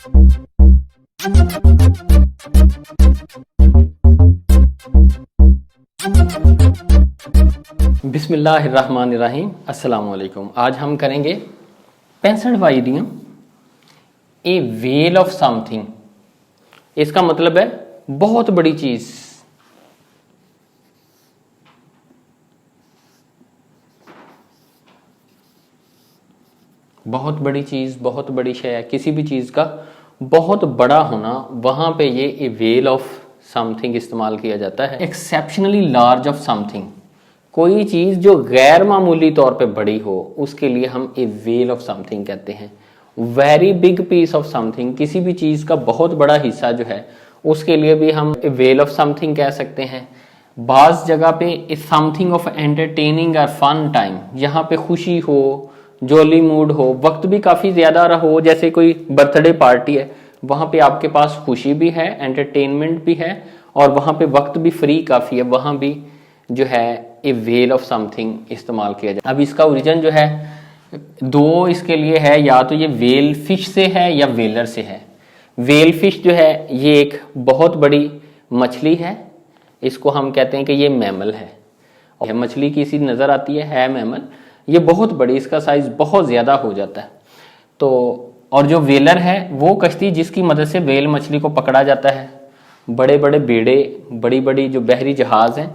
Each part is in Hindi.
बिस्मिल्लाहिर्रहमानिर्रहीम। अस्सलाम वालेकुम। आज हम करेंगे 65वां idiom, a well of something. इसका मतलब है बहुत बड़ी चीज। बहुत बड़ी चीज, बहुत बड़ी शय, किसी भी चीज का बहुत बड़ा होना, वहां पे ये ए वेल ऑफ समथिंग इस्तेमाल किया जाता है। एक्सेप्शनली लार्ज ऑफ समथिंग, कोई चीज जो गैर मामूली तौर पे बड़ी हो, उसके लिए हम ए वेल ऑफ समथिंग कहते हैं। Very big piece of something, किसी भी चीज का बहुत बड़ा हिस्सा जो है, उसके लिए भी हम ए वेल ऑफ समथिंग कह सकते हैं। बाज जगह पे ए समथिंग ऑफ एंटरटेनिंग और फन टाइम, यहाँ पे खुशी हो, जॉली मूड हो, वक्त भी काफी ज्यादा हो, जैसे कोई बर्थडे पार्टी है, वहां पे आपके पास खुशी भी है, एंटरटेनमेंट भी है, और वहां पे वक्त भी फ्री काफी है, वहां भी जो है ए वेल ऑफ समथिंग इस्तेमाल किया जाए। अब इसका ओरिजिन जो है दो इसके लिए है, या तो ये वेल फिश से है या वेलर से है। वेल फिश जो है ये एक बहुत बड़ी मछली है, इसको हम कहते हैं कि ये मैमल है। मछली की सी नजर आती है मैमल, ये बहुत बड़ी, इसका साइज बहुत ज्यादा हो जाता है। तो और जो वेलर है वो कश्ती जिसकी मदद से वेल मछली को पकड़ा जाता है। बड़े बड़े बेड़े, बड़ी बड़ी जो बहरी जहाज हैं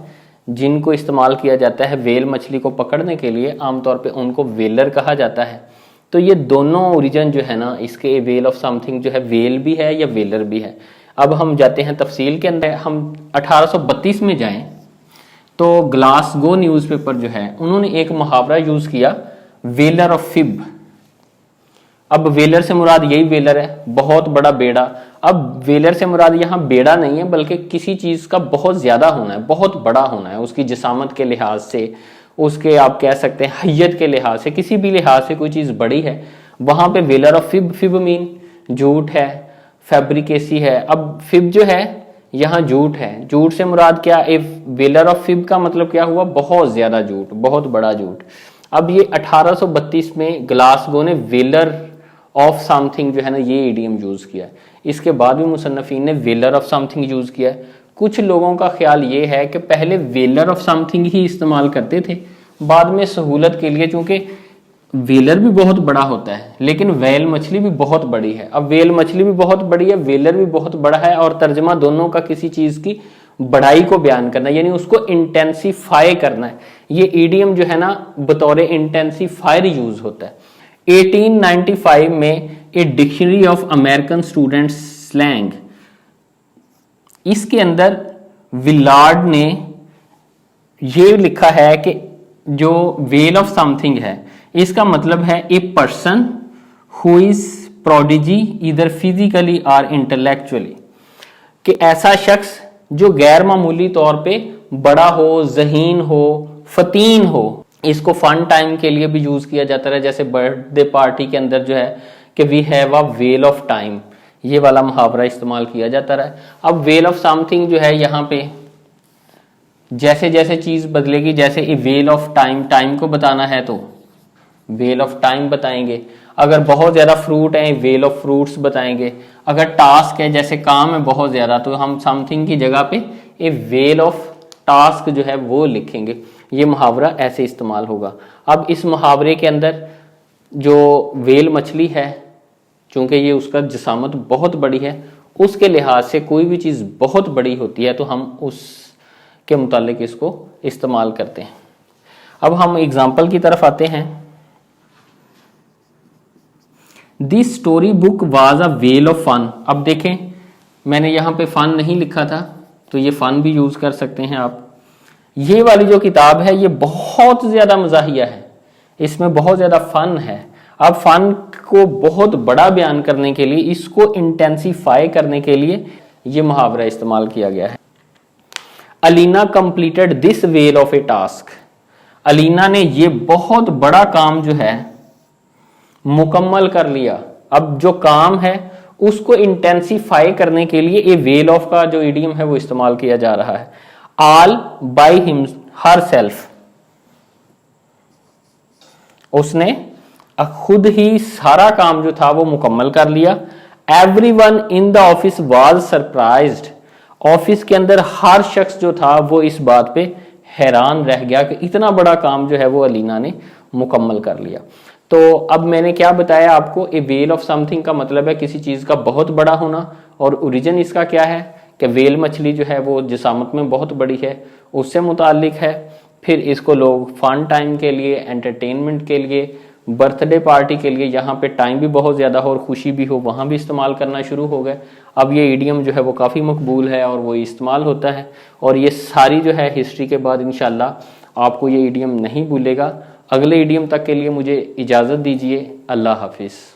जिनको इस्तेमाल किया जाता है वेल मछली को पकड़ने के लिए, आमतौर पे उनको वेलर कहा जाता है। तो ये दोनों ओरिजिन जो है ना इसके, वेल ऑफ समथिंग जो है वेल भी है या वेलर भी है। अब हम जाते हैं तफसील के अंदर। हम 1832 में जाएं तो ग्लासगो न्यूज़पेपर जो है उन्होंने एक मुहावरा यूज किया, वेलर ऑफ फिब। अब वेलर से मुराद यही वेलर है, बहुत बड़ा बेड़ा। अब वेलर से मुराद यहाँ बेड़ा नहीं है, बल्कि किसी चीज का बहुत ज्यादा होना है, बहुत बड़ा होना है, उसकी जिसामत के लिहाज से, उसके आप कह सकते हैं हैयत के लिहाज से, किसी भी लिहाज से कोई चीज बड़ी है, वहां पे whaler of fib. Fib mean झूठ है, फैब्रिकेसी है। अब फिब जो है यहाँ झूठ है, झूठ से मुराद क्या, वेलर ऑफ फिब का मतलब क्या हुआ, बहुत ज्यादा झूठ, बहुत बड़ा झूठ। अब ये 1832 में ग्लासगो ने वेलर ऑफ समथिंग जो है ना ये इडियम यूज किया है। इसके बाद भी मुसन्नफीन ने वेलर ऑफ समथिंग यूज किया है। कुछ लोगों का ख्याल ये है कि पहले वेलर ऑफ समथिंग ही इस्तेमाल करते थे, बाद में सहूलत के लिए, क्योंकि वेलर भी बहुत बड़ा होता है लेकिन वेल मछली भी बहुत बड़ी है। अब वेल मछली भी बहुत बड़ी है, वेलर भी बहुत बड़ा है, और तर्जमा दोनों का किसी चीज की बड़ाई को बयान करना, यानी उसको इंटेंसिफाई करना है। ये ईडियम जो है ना बतौर इंटेंसिफायर यूज होता है। 1895 में a dictionary of American student slang, इसके अंदर विलार्ड ने ये लिखा है कि जो वेल ऑफ समथिंग है इसका मतलब है a person who is prodigy इधर फिजिकली और इंटेलेक्चुअली, कि ऐसा शख्स जो गैर मामूली तौर पे बड़ा हो, ज़हीन हो, फतीन हो। इसको फन टाइम के लिए भी यूज किया जाता है, जैसे बर्थडे पार्टी के अंदर जो है कि we have a whale of time, ये वाला मुहावरा इस्तेमाल किया जाता है। अब वेल ऑफ समथिंग जो है यहाँ पे जैसे जैसे चीज बदलेगी, जैसे ए वेल ऑफ टाइम, टाइम को बताना है तो वेल ऑफ टाइम बताएंगे। अगर बहुत ज्यादा फ्रूट है, वेल ऑफ फ्रूट्स बताएंगे। अगर टास्क है, जैसे काम है बहुत ज्यादा, तो हम समथिंग की जगह पे ए वेल ऑफ टास्क जो है वो लिखेंगे। ये मुहावरा ऐसे इस्तेमाल होगा। अब इस मुहावरे के अंदर जो वेल मछली है, चूंकि ये उसका जिसामत बहुत बड़ी है, उसके लिहाज से कोई भी चीज बहुत बड़ी होती है तो हम उसके मुतालिक इसको इस्तेमाल करते हैं। अब हम एग्जाम्पल की तरफ आते हैं। This story book was a whale of fun. अब देखें मैंने यहाँ पे फन नहीं लिखा था, तो ये फन भी यूज कर सकते हैं आप। ये वाली जो किताब है ये बहुत ज्यादा मजाहिया है, इसमें बहुत ज्यादा फन है। अब फन को बहुत बड़ा बयान करने के लिए, इसको इंटेंसिफाई करने के लिए ये मुहावरा इस्तेमाल किया गया है। Alina completed this well of A task. Alina ने ये बहुत बड़ा काम जो है मुकम्मल कर लिया। अब जो काम है उसको इंटेंसिफाई करने के लिए ए वेल ऑफ का जो इडियम है वो इस्तेमाल किया जा रहा है। All by him her self, उसने खुद ही सारा काम जो था वो मुकम्मल कर लिया। Everyone in the office was surprised. Office के अंदर हर शख्स जो था वो इस बात पे हैरान रह गया कि इतना बड़ा काम जो है वो अलीना ने मुकम्मल कर लिया। तो अब मैंने क्या बताया आपको, ए वेल ऑफ समथिंग का मतलब है किसी चीज का बहुत बड़ा होना, और ओरिजिन इसका क्या है कि वेल मछली जो है वो जिसामत में बहुत बड़ी है, उससे मुतालिक है। फिर इसको लोग फन टाइम के लिए, एंटरटेनमेंट के लिए, बर्थडे पार्टी के लिए, यहाँ पे टाइम भी बहुत ज़्यादा हो और खुशी भी हो, वहाँ भी इस्तेमाल करना शुरू हो गए। अब ये इडियम जो है वो काफ़ी मकबूल है और वो इस्तेमाल होता है, और ये सारी जो है हिस्ट्री के बाद इंशाल्लाह आपको ये इडियम नहीं भूलेगा। अगले इडियम तक के लिए मुझे इजाज़त दीजिए। अल्लाह हाफिज़।